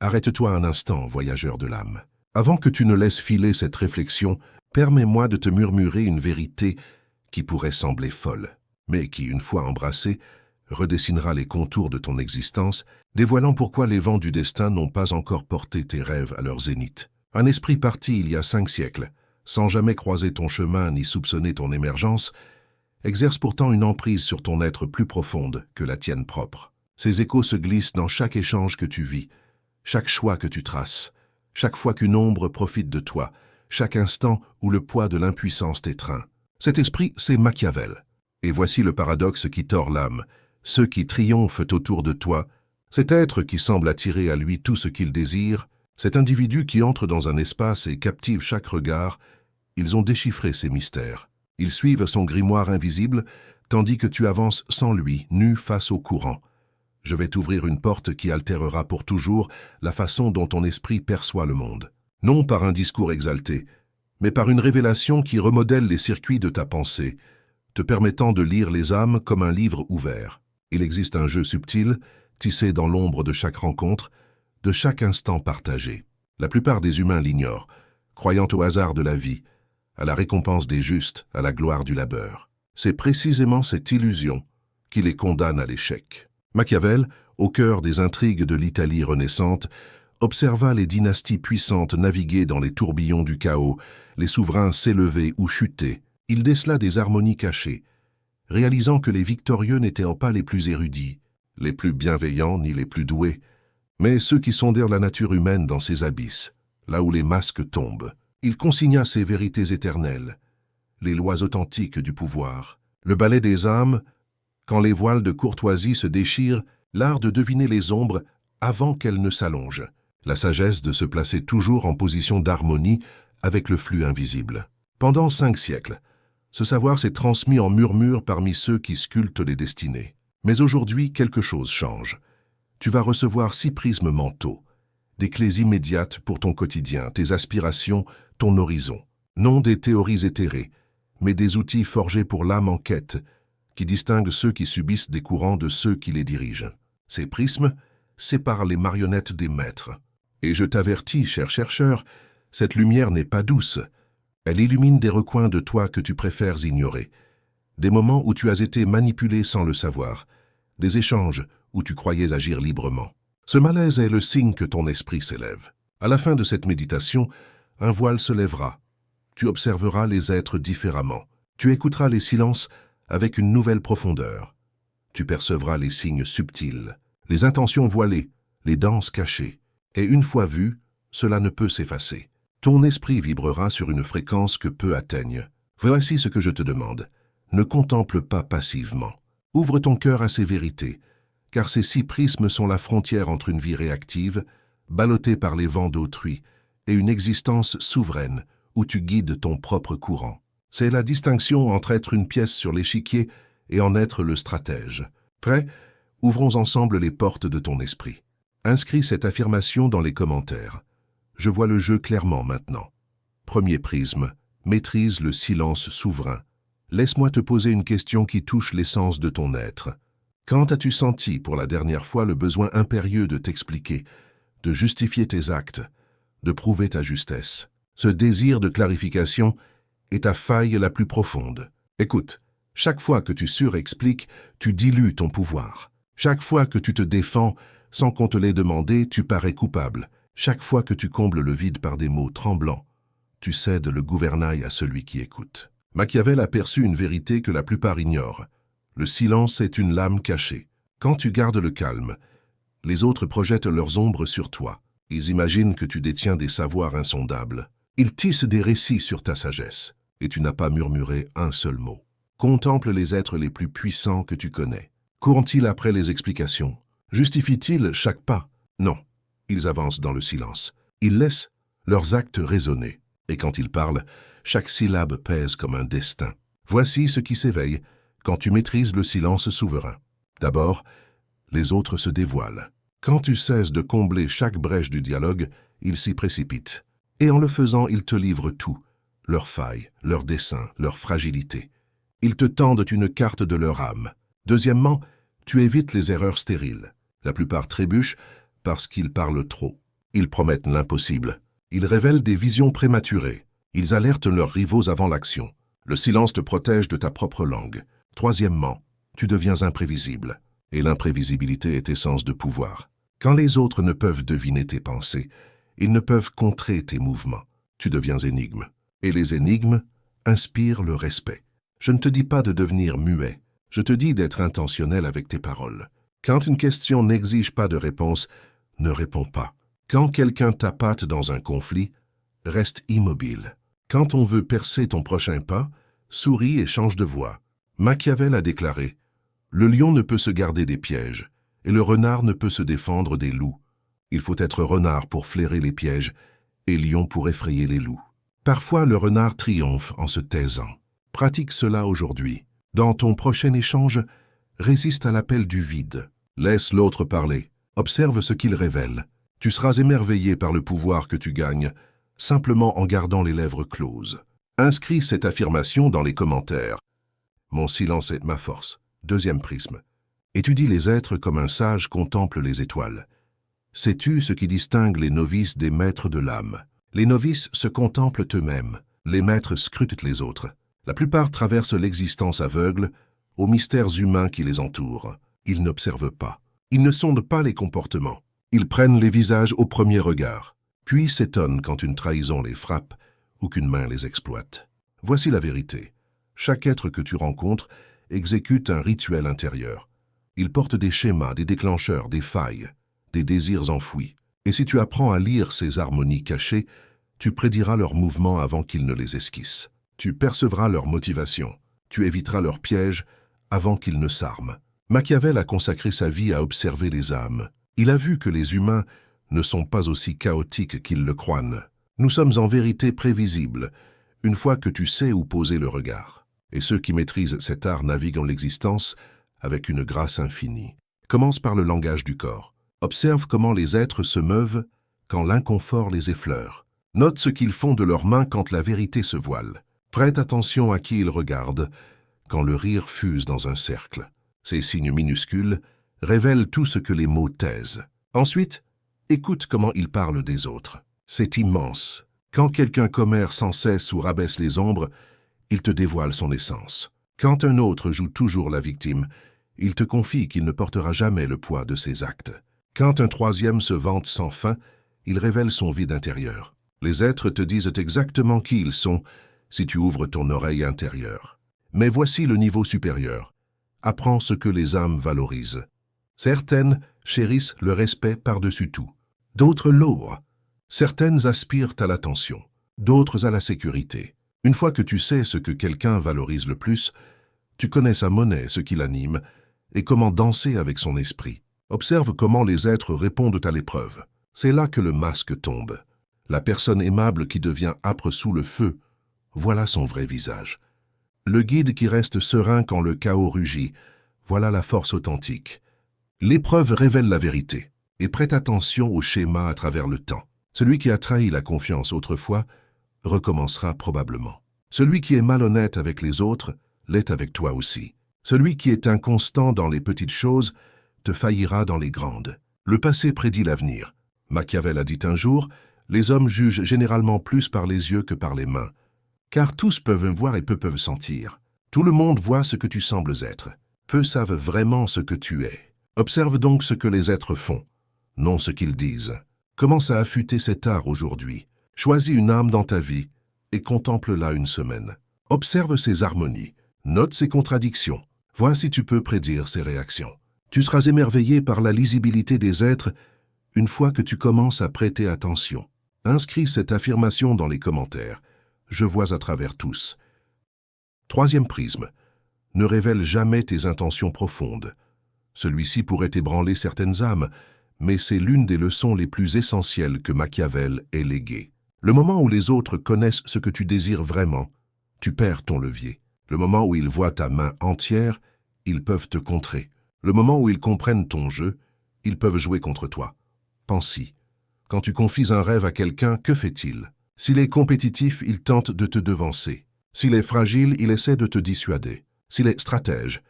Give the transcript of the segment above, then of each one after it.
Arrête-toi un instant, voyageur de l'âme. Avant que tu ne laisses filer cette réflexion, permets-moi de te murmurer une vérité qui pourrait sembler folle, mais qui, une fois embrassée, redessinera les contours de ton existence, dévoilant pourquoi les vents du destin n'ont pas encore porté tes rêves à leur zénith. Un esprit parti il y a 5 siècles, sans jamais croiser ton chemin ni soupçonner ton émergence, exerce pourtant une emprise sur ton être plus profonde que la tienne propre. Ces échos se glissent dans chaque échange que tu vis, chaque choix que tu traces, chaque fois qu'une ombre profite de toi, chaque instant où le poids de l'impuissance t'étreint. Cet esprit, c'est Machiavel. Et voici le paradoxe qui tord l'âme. Ceux qui triomphent autour de toi, cet être qui semble attirer à lui tout ce qu'il désire, cet individu qui entre dans un espace et captive chaque regard, ils ont déchiffré ses mystères. Ils suivent son grimoire invisible, tandis que tu avances sans lui, nu face au courant. Je vais t'ouvrir une porte qui altérera pour toujours la façon dont ton esprit perçoit le monde. Non par un discours exalté, mais par une révélation qui remodèle les circuits de ta pensée, te permettant de lire les âmes comme un livre ouvert. Il existe un jeu subtil, tissé dans l'ombre de chaque rencontre, de chaque instant partagé. La plupart des humains l'ignorent, croyant au hasard de la vie, à la récompense des justes, à la gloire du labeur. C'est précisément cette illusion qui les condamne à l'échec. Machiavel, au cœur des intrigues de l'Italie renaissante, observa les dynasties puissantes naviguer dans les tourbillons du chaos, les souverains s'élever ou chuter. Il décela des harmonies cachées, réalisant que les victorieux n'étaient pas les plus érudits, les plus bienveillants ni les plus doués, mais ceux qui sondèrent la nature humaine dans ses abysses, là où les masques tombent. Il consigna ces vérités éternelles, les lois authentiques du pouvoir, le ballet des âmes, quand les voiles de courtoisie se déchirent, l'art de deviner les ombres avant qu'elles ne s'allongent, la sagesse de se placer toujours en position d'harmonie avec le flux invisible. Pendant 5 siècles, ce savoir s'est transmis en murmure parmi ceux qui sculptent les destinées. Mais aujourd'hui, quelque chose change. Tu vas recevoir 6 prismes mentaux, des clés immédiates pour ton quotidien, tes aspirations, ton horizon. Non des théories éthérées, mais des outils forgés pour l'âme en quête, qui distinguent ceux qui subissent des courants de ceux qui les dirigent. Ces prismes séparent les marionnettes des maîtres. Et je t'avertis, cher chercheur, cette lumière n'est pas douce. Elle illumine des recoins de toi que tu préfères ignorer, des moments où tu as été manipulé sans le savoir, des échanges où tu croyais agir librement. Ce malaise est le signe que ton esprit s'élève. À la fin de cette méditation, un voile se lèvera. Tu observeras les êtres différemment. Tu écouteras les silences avec une nouvelle profondeur. Tu percevras les signes subtils, les intentions voilées, les danses cachées. Et une fois vu, cela ne peut s'effacer. Ton esprit vibrera sur une fréquence que peu atteignent. Voici ce que je te demande. Ne contemple pas passivement. Ouvre ton cœur à ces vérités, car ces 6 prismes sont la frontière entre une vie réactive, ballottée par les vents d'autrui, et une existence souveraine, où tu guides ton propre courant. C'est la distinction entre être une pièce sur l'échiquier et en être le stratège. Prêt? Ouvrons ensemble les portes de ton esprit. Inscris cette affirmation dans les commentaires. Je vois le jeu clairement maintenant. Premier prisme, maîtrise le silence souverain. Laisse-moi te poser une question qui touche l'essence de ton être. Quand as-tu senti pour la dernière fois le besoin impérieux de t'expliquer, de justifier tes actes, de prouver ta justesse? Ce désir de clarification est ta faille la plus profonde. Écoute, chaque fois que tu surexpliques, tu dilues ton pouvoir. Chaque fois que tu te défends, sans qu'on te l'ait demandé, tu parais coupable. Chaque fois que tu combles le vide par des mots tremblants, tu cèdes le gouvernail à celui qui écoute. Machiavel aperçut une vérité que la plupart ignorent. Le silence est une lame cachée. Quand tu gardes le calme, les autres projettent leurs ombres sur toi. Ils imaginent que tu détiens des savoirs insondables. Ils tissent des récits sur ta sagesse, et tu n'as pas murmuré un seul mot. Contemple les êtres les plus puissants que tu connais. Courent-ils après les explications? Justifient-ils chaque pas? Non. Ils avancent dans le silence. Ils laissent leurs actes résonner. Et quand ils parlent, chaque syllabe pèse comme un destin. Voici ce qui s'éveille quand tu maîtrises le silence souverain. D'abord, les autres se dévoilent. Quand tu cesses de combler chaque brèche du dialogue, ils s'y précipitent. Et en le faisant, ils te livrent tout, leurs failles, leurs desseins, leurs fragilités. Ils te tendent une carte de leur âme. Deuxièmement, tu évites les erreurs stériles. La plupart trébuchent parce qu'ils parlent trop. Ils promettent l'impossible. Ils révèlent des visions prématurées. Ils alertent leurs rivaux avant l'action. Le silence te protège de ta propre langue. Troisièmement, tu deviens imprévisible. Et l'imprévisibilité est essence de pouvoir. Quand les autres ne peuvent deviner tes pensées, ils ne peuvent contrer tes mouvements. Tu deviens énigme. Et les énigmes inspirent le respect. Je ne te dis pas de devenir muet. Je te dis d'être intentionnel avec tes paroles. Quand une question n'exige pas de réponse, ne réponds pas. Quand quelqu'un t'appâte dans un conflit, reste immobile. Quand on veut percer ton prochain pas, souris et change de voix. Machiavel a déclaré « Le lion ne peut se garder des pièges, et le renard ne peut se défendre des loups. Il faut être renard pour flairer les pièges, et lion pour effrayer les loups. » Parfois, le renard triomphe en se taisant. Pratique cela aujourd'hui. Dans ton prochain échange, résiste à l'appel du vide. Laisse l'autre parler. Observe ce qu'il révèle. Tu seras émerveillé par le pouvoir que tu gagnes, simplement en gardant les lèvres closes. Inscris cette affirmation dans les commentaires. Mon silence est ma force. Deuxième prisme. Étudie les êtres comme un sage contemple les étoiles. Sais-tu ce qui distingue les novices des maîtres de l'âme? Les novices se contemplent eux-mêmes. Les maîtres scrutent les autres. La plupart traversent l'existence aveugle aux mystères humains qui les entourent. Ils n'observent pas. Ils ne sondent pas les comportements. Ils prennent les visages au premier regard, puis s'étonnent quand une trahison les frappe ou qu'une main les exploite. Voici la vérité. Chaque être que tu rencontres exécute un rituel intérieur. Il porte des schémas, des déclencheurs, des failles, des désirs enfouis. Et si tu apprends à lire ces harmonies cachées, tu prédiras leurs mouvements avant qu'ils ne les esquissent. Tu percevras leurs motivations. Tu éviteras leurs pièges avant qu'ils ne s'arment. Machiavel a consacré sa vie à observer les âmes. Il a vu que les humains ne sont pas aussi chaotiques qu'ils le croient. Nous sommes en vérité prévisibles, une fois que tu sais où poser le regard. Et ceux qui maîtrisent cet art naviguent en l'existence avec une grâce infinie. Commence par le langage du corps. Observe comment les êtres se meuvent quand l'inconfort les effleure. Note ce qu'ils font de leurs mains quand la vérité se voile. Prête attention à qui ils regardent quand le rire fuse dans un cercle. Ces signes minuscules révèlent tout ce que les mots taisent. Ensuite, écoute comment ils parlent des autres. C'est immense. Quand quelqu'un commère sans cesse ou rabaisse les ombres, il te dévoile son essence. Quand un autre joue toujours la victime, il te confie qu'il ne portera jamais le poids de ses actes. Quand un troisième se vante sans fin, il révèle son vide intérieur. Les êtres te disent exactement qui ils sont si tu ouvres ton oreille intérieure. Mais voici le niveau supérieur. Apprends ce que les âmes valorisent. Certaines chérissent le respect par-dessus tout. D'autres l'ourent. Certaines aspirent à l'attention. D'autres à la sécurité. Une fois que tu sais ce que quelqu'un valorise le plus, tu connais sa monnaie, ce qui l'anime, et comment danser avec son esprit. Observe comment les êtres répondent à l'épreuve. C'est là que le masque tombe. La personne aimable qui devient âpre sous le feu, voilà son vrai visage. Le guide qui reste serein quand le chaos rugit, voilà la force authentique. L'épreuve révèle la vérité, et prête attention au schéma à travers le temps. Celui qui a trahi la confiance autrefois recommencera probablement. Celui qui est malhonnête avec les autres l'est avec toi aussi. Celui qui est inconstant dans les petites choses te faillira dans les grandes. Le passé prédit l'avenir. Machiavel a dit un jour, les hommes jugent généralement plus par les yeux que par les mains. Car tous peuvent voir et peu peuvent sentir. Tout le monde voit ce que tu sembles être. Peu savent vraiment ce que tu es. Observe donc ce que les êtres font, non ce qu'ils disent. Commence à affûter cet art aujourd'hui. Choisis une âme dans ta vie et contemple-la une semaine. Observe ses harmonies, note ses contradictions. Vois si tu peux prédire ses réactions. Tu seras émerveillé par la lisibilité des êtres une fois que tu commences à prêter attention. Inscris cette affirmation dans les commentaires. Je vois à travers tous. Troisième prisme. Ne révèle jamais tes intentions profondes. Celui-ci pourrait ébranler certaines âmes, mais c'est l'une des leçons les plus essentielles que Machiavel ait léguées. Le moment où les autres connaissent ce que tu désires vraiment, tu perds ton levier. Le moment où ils voient ta main entière, ils peuvent te contrer. Le moment où ils comprennent ton jeu, ils peuvent jouer contre toi. Pense-y. Quand tu confies un rêve à quelqu'un, que fait-il? S'il est compétitif, il tente de te devancer. S'il est fragile, il essaie de te dissuader. S'il est stratège,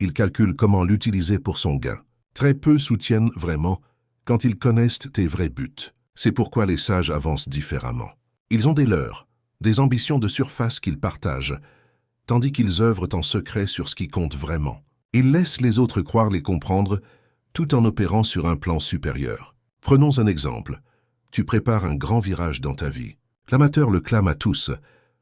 il calcule comment l'utiliser pour son gain. Très peu soutiennent vraiment quand ils connaissent tes vrais buts. C'est pourquoi les sages avancent différemment. Ils ont des leurs, des ambitions de surface qu'ils partagent, tandis qu'ils œuvrent en secret sur ce qui compte vraiment. Ils laissent les autres croire les comprendre, tout en opérant sur un plan supérieur. Prenons un exemple. Tu prépares un grand virage dans ta vie. L'amateur le clame à tous,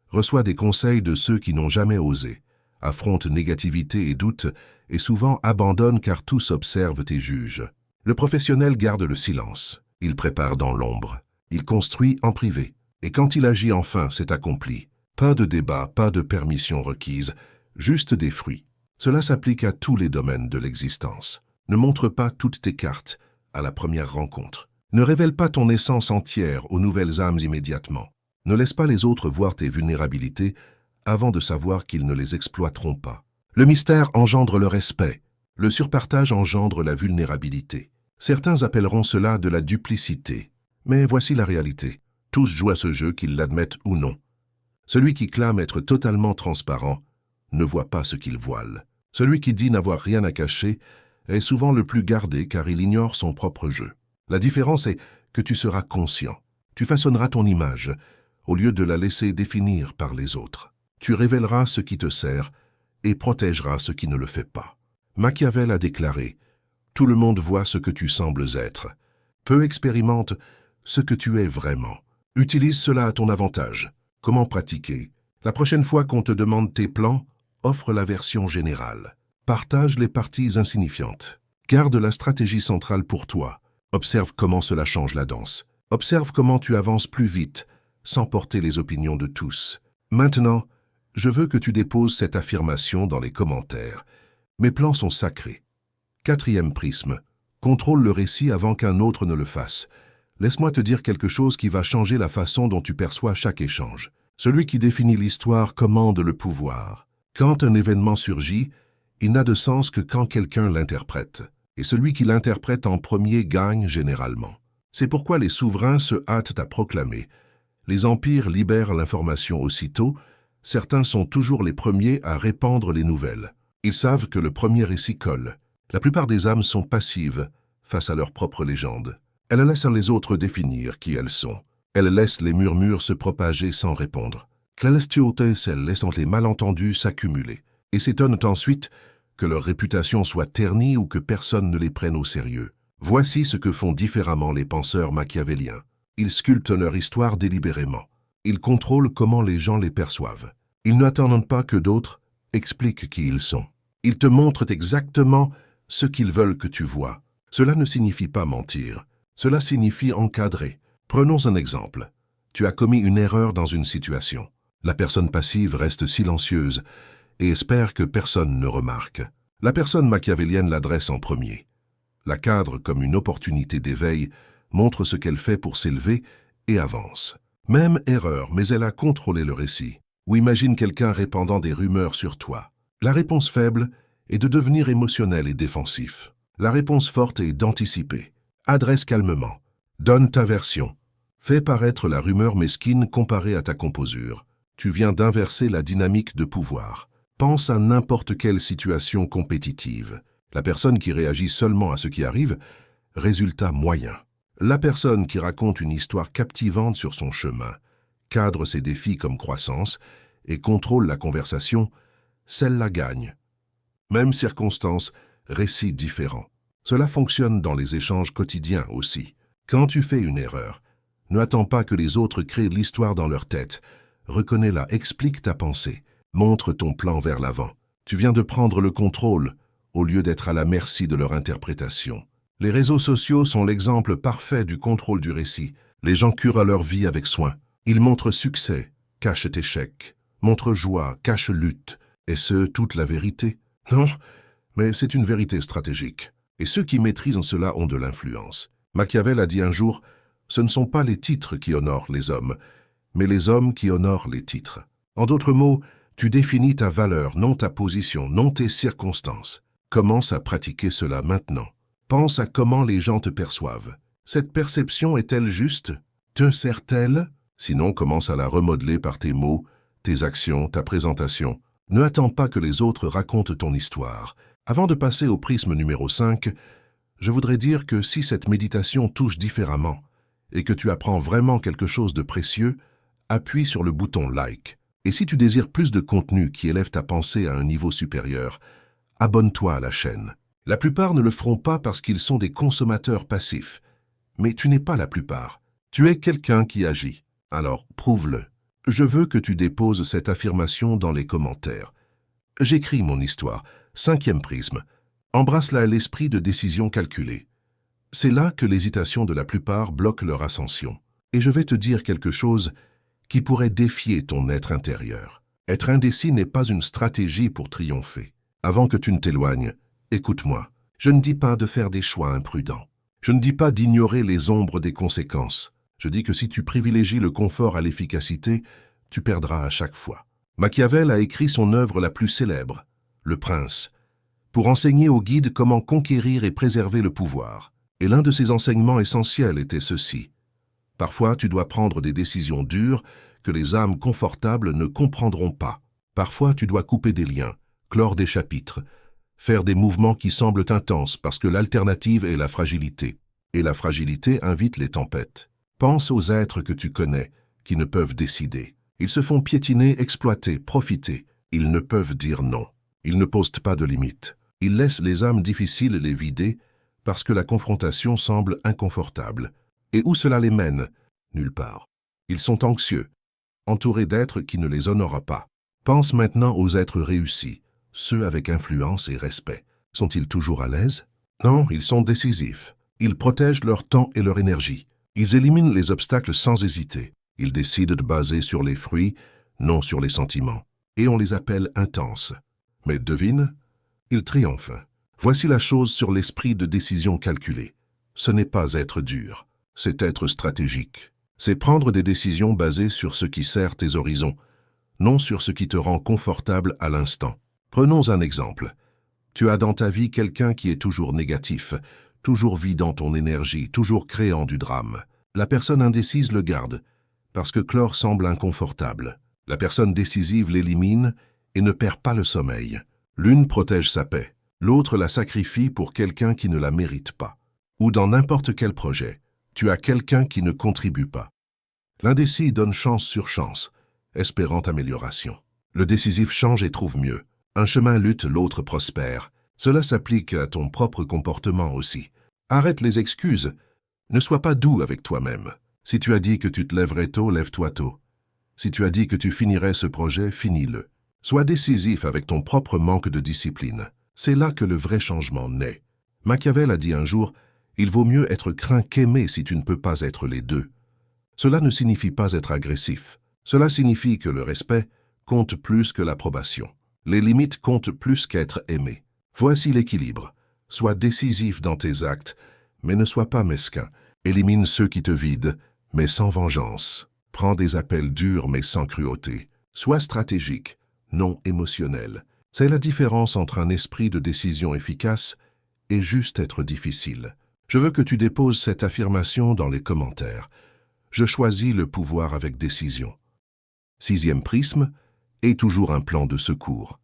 reçoit des conseils de ceux qui n'ont jamais osé, affronte négativité et doute, et souvent abandonne car tous observent et jugent. Le professionnel garde le silence. Il prépare dans l'ombre. Il construit en privé. Et quand il agit enfin, c'est accompli. Pas de débat, pas de permission requise, juste des fruits. Cela s'applique à tous les domaines de l'existence. Ne montre pas toutes tes cartes à la première rencontre. Ne révèle pas ton essence entière aux nouvelles âmes immédiatement. Ne laisse pas les autres voir tes vulnérabilités avant de savoir qu'ils ne les exploiteront pas. Le mystère engendre le respect. Le surpartage engendre la vulnérabilité. Certains appelleront cela de la duplicité. Mais voici la réalité. Tous jouent à ce jeu, qu'ils l'admettent ou non. Celui qui clame être totalement transparent ne voit pas ce qu'il voile. Celui qui dit n'avoir rien à cacher est souvent le plus gardé car il ignore son propre jeu. La différence est que tu seras conscient. Tu façonneras ton image au lieu de la laisser définir par les autres. Tu révéleras ce qui te sert et protégeras ce qui ne le fait pas. Machiavel a déclaré « Tout le monde voit ce que tu sembles être. Peu expérimente ce que tu es vraiment. Utilise cela à ton avantage. Comment pratiquer? La prochaine fois qu'on te demande tes plans, offre la version générale. Partage les parties insignifiantes. Garde la stratégie centrale pour toi. Observe comment cela change la danse. Observe comment tu avances plus vite, sans porter les opinions de tous. Maintenant, je veux que tu déposes cette affirmation dans les commentaires. Mes plans sont sacrés. 4e prisme. Contrôle le récit avant qu'un autre ne le fasse. Laisse-moi te dire quelque chose qui va changer la façon dont tu perçois chaque échange. Celui qui définit l'histoire commande le pouvoir. Quand un événement surgit, il n'a de sens que quand quelqu'un l'interprète. Et celui qui l'interprète en premier gagne généralement. C'est pourquoi les souverains se hâtent à proclamer. Les empires libèrent l'information aussitôt, certains sont toujours les premiers à répandre les nouvelles. Ils savent que le premier récit colle. La plupart des âmes sont passives face à leur propre légende. Elles laissent les autres définir qui elles sont. Elles laissent les murmures se propager sans répondre. Elles laissent les malentendus s'accumuler et s'étonnent ensuite que leur réputation soit ternie ou que personne ne les prenne au sérieux. Voici ce que font différemment les penseurs machiavéliens. Ils sculptent leur histoire délibérément. Ils contrôlent comment les gens les perçoivent. Ils n'attendent pas que d'autres expliquent qui ils sont. Ils te montrent exactement ce qu'ils veulent que tu vois. Cela ne signifie pas mentir. Cela signifie encadrer. Prenons un exemple. Tu as commis une erreur dans une situation. La personne passive reste silencieuse et espère que personne ne remarque. La personne machiavélienne l'adresse en premier. La cadre comme une opportunité d'éveil, montre ce qu'elle fait pour s'élever et avance. Même erreur, mais elle a contrôlé le récit. Ou imagine quelqu'un répandant des rumeurs sur toi. La réponse faible est de devenir émotionnel et défensif. La réponse forte est d'anticiper. Adresse calmement. Donne ta version. Fais paraître la rumeur mesquine comparée à ta composure. Tu viens d'inverser la dynamique de pouvoir. Pense à n'importe quelle situation compétitive. La personne qui réagit seulement à ce qui arrive, résultat moyen. La personne qui raconte une histoire captivante sur son chemin, cadre ses défis comme croissance et contrôle la conversation, celle-là gagne. Même circonstance, récit différent. Cela fonctionne dans les échanges quotidiens aussi. Quand tu fais une erreur, n'attends pas que les autres créent l'histoire dans leur tête. Reconnais-la, explique ta pensée, montre ton plan vers l'avant. Tu viens de prendre le contrôle, au lieu d'être à la merci de leur interprétation. Les réseaux sociaux sont l'exemple parfait du contrôle du récit. Les gens curent leur vie avec soin. Ils montrent succès, cachent échec, montrent joie, cachent lutte. Est-ce toute la vérité? Non, mais c'est une vérité stratégique. Et ceux qui maîtrisent cela ont de l'influence. Machiavel a dit un jour, « Ce ne sont pas les titres qui honorent les hommes, mais les hommes qui honorent les titres. » En d'autres mots, tu définis ta valeur, non ta position, non tes circonstances. Commence à pratiquer cela maintenant. Pense à comment les gens te perçoivent. Cette perception est-elle juste? Te sert-elle? Sinon, commence à la remodeler par tes mots, tes actions, ta présentation. Ne attends pas que les autres racontent ton histoire. Avant de passer au prisme numéro 5, je voudrais dire que si cette méditation touche différemment et que tu apprends vraiment quelque chose de précieux, appuie sur le bouton like. Et si tu désires plus de contenu qui élève ta pensée à un niveau supérieur, abonne-toi à la chaîne. La plupart ne le feront pas parce qu'ils sont des consommateurs passifs. Mais tu n'es pas la plupart. Tu es quelqu'un qui agit. Alors, prouve-le. Je veux que tu déposes cette affirmation dans les commentaires. J'écris mon histoire. 5e prisme. Embrasse-la à l'esprit de décision calculée. C'est là que l'hésitation de la plupart bloque leur ascension. Et je vais te dire quelque chose qui pourrait défier ton être intérieur. Être indécis n'est pas une stratégie pour triompher. Avant que tu ne t'éloignes, écoute-moi. Je ne dis pas de faire des choix imprudents. Je ne dis pas d'ignorer les ombres des conséquences. Je dis que si tu privilégies le confort à l'efficacité, tu perdras à chaque fois. Machiavel a écrit son œuvre la plus célèbre, Le Prince, pour enseigner aux guides comment conquérir et préserver le pouvoir. Et l'un de ses enseignements essentiels était ceci. Parfois, tu dois prendre des décisions dures que les âmes confortables ne comprendront pas. Parfois, tu dois couper des liens, clore des chapitres, faire des mouvements qui semblent intenses parce que l'alternative est la fragilité. Et la fragilité invite les tempêtes. Pense aux êtres que tu connais, qui ne peuvent décider. Ils se font piétiner, exploiter, profiter. Ils ne peuvent dire non. Ils ne posent pas de limites. Ils laissent les âmes difficiles les vider parce que la confrontation semble inconfortable. Et où cela les mène? Nulle part. Ils sont anxieux, entourés d'êtres qui ne les honorent pas. Pense maintenant aux êtres réussis, ceux avec influence et respect. Sont-ils toujours à l'aise? Non, ils sont décisifs. Ils protègent leur temps et leur énergie. Ils éliminent les obstacles sans hésiter. Ils décident de baser sur les fruits, non sur les sentiments. Et on les appelle intenses. Mais devine, ils triomphent. Voici la chose sur l'esprit de décision calculée. Ce n'est pas être dur, c'est être stratégique. C'est prendre des décisions basées sur ce qui sert tes horizons, non sur ce qui te rend confortable à l'instant. Prenons un exemple. Tu as dans ta vie quelqu'un qui est toujours négatif, toujours vidant ton énergie, toujours créant du drame. La personne indécise le garde, parce que clore semble inconfortable. La personne décisive l'élimine et ne perd pas le sommeil. L'une protège sa paix, l'autre la sacrifie pour quelqu'un qui ne la mérite pas. Ou dans n'importe quel projet, tu as quelqu'un qui ne contribue pas. L'indécis donne chance sur chance, espérant amélioration. Le décisif change et trouve mieux. Un chemin lutte, l'autre prospère. Cela s'applique à ton propre comportement aussi. Arrête les excuses. Ne sois pas doux avec toi-même. Si tu as dit que tu te lèverais tôt, lève-toi tôt. Si tu as dit que tu finirais ce projet, finis-le. Sois décisif avec ton propre manque de discipline. C'est là que le vrai changement naît. Machiavel a dit un jour, « Il vaut mieux être craint qu'aimé si tu ne peux pas être les deux. » Cela ne signifie pas être agressif. Cela signifie que le respect compte plus que l'approbation. Les limites comptent plus qu'être aimé. Voici l'équilibre. Sois décisif dans tes actes, mais ne sois pas mesquin. Élimine ceux qui te vident, mais sans vengeance. Prends des appels durs, mais sans cruauté. Sois stratégique, non émotionnel. C'est la différence entre un esprit de décision efficace et juste être difficile. Je veux que tu déposes cette affirmation dans les commentaires. Je choisis le pouvoir avec décision. 6e prisme est toujours un plan de secours.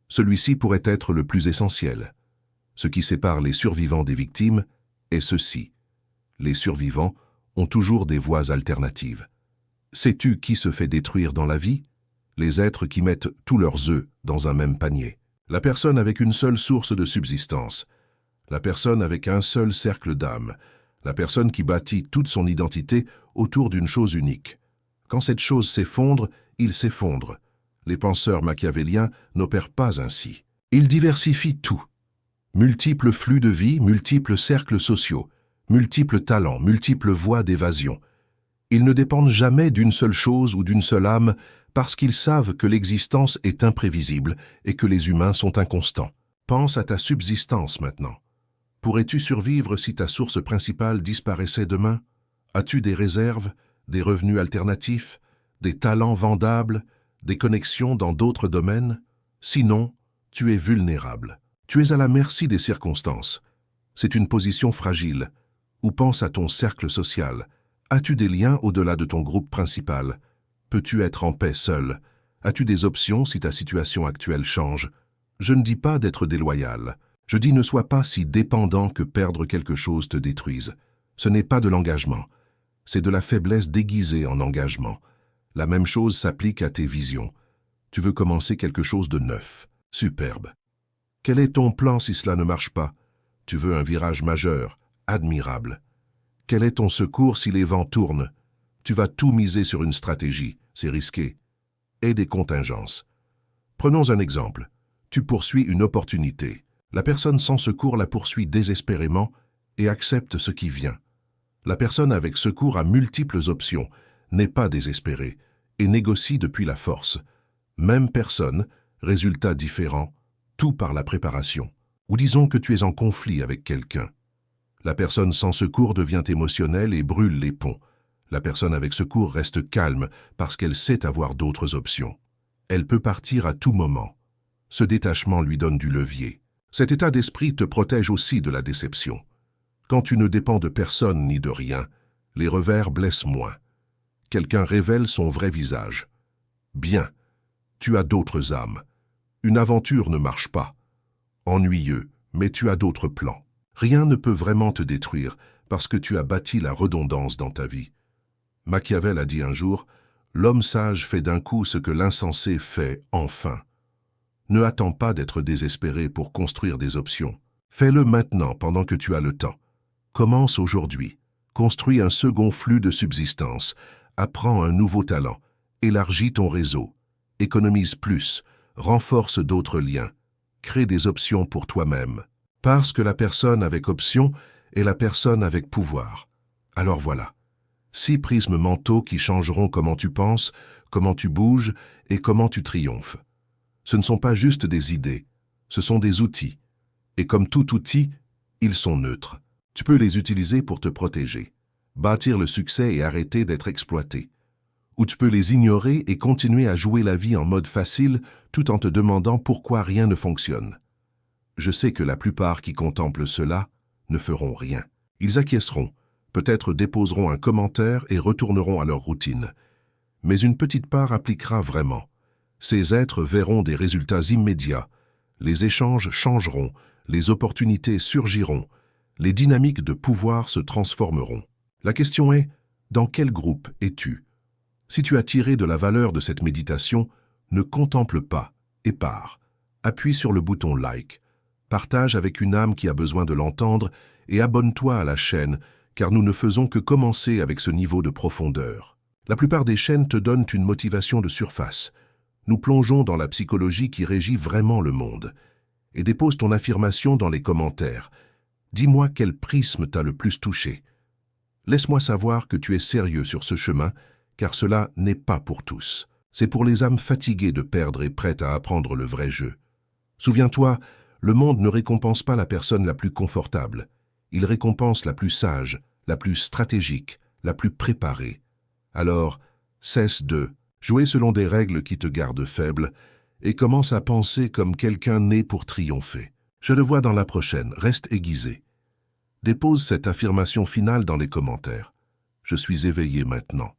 Celui-ci pourrait être le plus essentiel. Ce qui sépare les survivants des victimes est ceci. Les survivants ont toujours des voies alternatives. Sais-tu qui se fait détruire dans la vie? Les êtres qui mettent tous leurs œufs dans un même panier. La personne avec une seule source de subsistance. La personne avec un seul cercle d'âme. La personne qui bâtit toute son identité autour d'une chose unique. Quand cette chose s'effondre, il s'effondre. Les penseurs machiavéliens n'opèrent pas ainsi. Ils diversifient tout. Multiples flux de vie, multiples cercles sociaux, multiples talents, multiples voies d'évasion. Ils ne dépendent jamais d'une seule chose ou d'une seule âme parce qu'ils savent que l'existence est imprévisible et que les humains sont inconstants. Pense à ta subsistance maintenant. Pourrais-tu survivre si ta source principale disparaissait demain? As-tu des réserves, des revenus alternatifs, des talents vendables, des connexions dans d'autres domaines? Sinon, tu es vulnérable. Tu es à la merci des circonstances. C'est une position fragile. Ou pense à ton cercle social. As-tu des liens au-delà de ton groupe principal? Peux-tu être en paix seul? As-tu des options si ta situation actuelle change? Je ne dis pas d'être déloyal. Je dis ne sois pas si dépendant que perdre quelque chose te détruise. Ce n'est pas de l'engagement. C'est de la faiblesse déguisée en engagement. La même chose s'applique à tes visions. Tu veux commencer quelque chose de neuf. Superbe. Quel est ton plan si cela ne marche pas? Tu veux un virage majeur. Admirable. Quel est ton secours si les vents tournent? Tu vas tout miser sur une stratégie. C'est risqué. Et des contingences. Prenons un exemple. Tu poursuis une opportunité. La personne sans secours la poursuit désespérément et accepte ce qui vient. La personne avec secours a multiples options, n'est pas désespérée et négocie depuis la force. Même personne, résultat différent, tout par la préparation. Ou disons que tu es en conflit avec quelqu'un. La personne sans secours devient émotionnelle et brûle les ponts. La personne avec secours reste calme parce qu'elle sait avoir d'autres options. Elle peut partir à tout moment. Ce détachement lui donne du levier. Cet état d'esprit te protège aussi de la déception. Quand tu ne dépends de personne ni de rien, les revers blessent moins. Quelqu'un révèle son vrai visage. Bien, tu as d'autres âmes. Une aventure ne marche pas. Ennuyeux, mais tu as d'autres plans. Rien ne peut vraiment te détruire parce que tu as bâti la redondance dans ta vie. Machiavel a dit un jour, « L'homme sage fait d'un coup ce que l'insensé fait enfin. » Ne attends pas d'être désespéré pour construire des options. Fais-le maintenant pendant que tu as le temps. Commence aujourd'hui. Construis un second flux de subsistance. Apprends un nouveau talent. Élargis ton réseau. Économise plus. Renforce d'autres liens. Crée des options pour toi-même. Parce que la personne avec option est la personne avec pouvoir. Alors voilà. 6 prismes mentaux qui changeront comment tu penses, comment tu bouges et comment tu triomphes. Ce ne sont pas juste des idées, ce sont des outils. Et comme tout outil, ils sont neutres. Tu peux les utiliser pour te protéger, bâtir le succès et arrêter d'être exploité. Ou tu peux les ignorer et continuer à jouer la vie en mode facile tout en te demandant pourquoi rien ne fonctionne. Je sais que la plupart qui contemplent cela ne feront rien. Ils acquiesceront, peut-être déposeront un commentaire et retourneront à leur routine. Mais une petite part appliquera vraiment. Ces êtres verront des résultats immédiats. Les échanges changeront, les opportunités surgiront, les dynamiques de pouvoir se transformeront. La question est, dans quel groupe es-tu? Si tu as tiré de la valeur de cette méditation, ne contemple pas et pars. Appuie sur le bouton like. Partage avec une âme qui a besoin de l'entendre et abonne-toi à la chaîne, car nous ne faisons que commencer avec ce niveau de profondeur. La plupart des chaînes te donnent une motivation de surface. Nous plongeons dans la psychologie qui régit vraiment le monde. Et dépose ton affirmation dans les commentaires. Dis-moi quel prisme t'a le plus touché. Laisse-moi savoir que tu es sérieux sur ce chemin, car cela n'est pas pour tous. C'est pour les âmes fatiguées de perdre et prêtes à apprendre le vrai jeu. Souviens-toi, le monde ne récompense pas la personne la plus confortable. Il récompense la plus sage, la plus stratégique, la plus préparée. Alors, cesse de jouer selon des règles qui te gardent faible et commence à penser comme quelqu'un né pour triompher. Je le vois dans la prochaine, reste aiguisé. Dépose cette affirmation finale dans les commentaires. Je suis éveillé maintenant.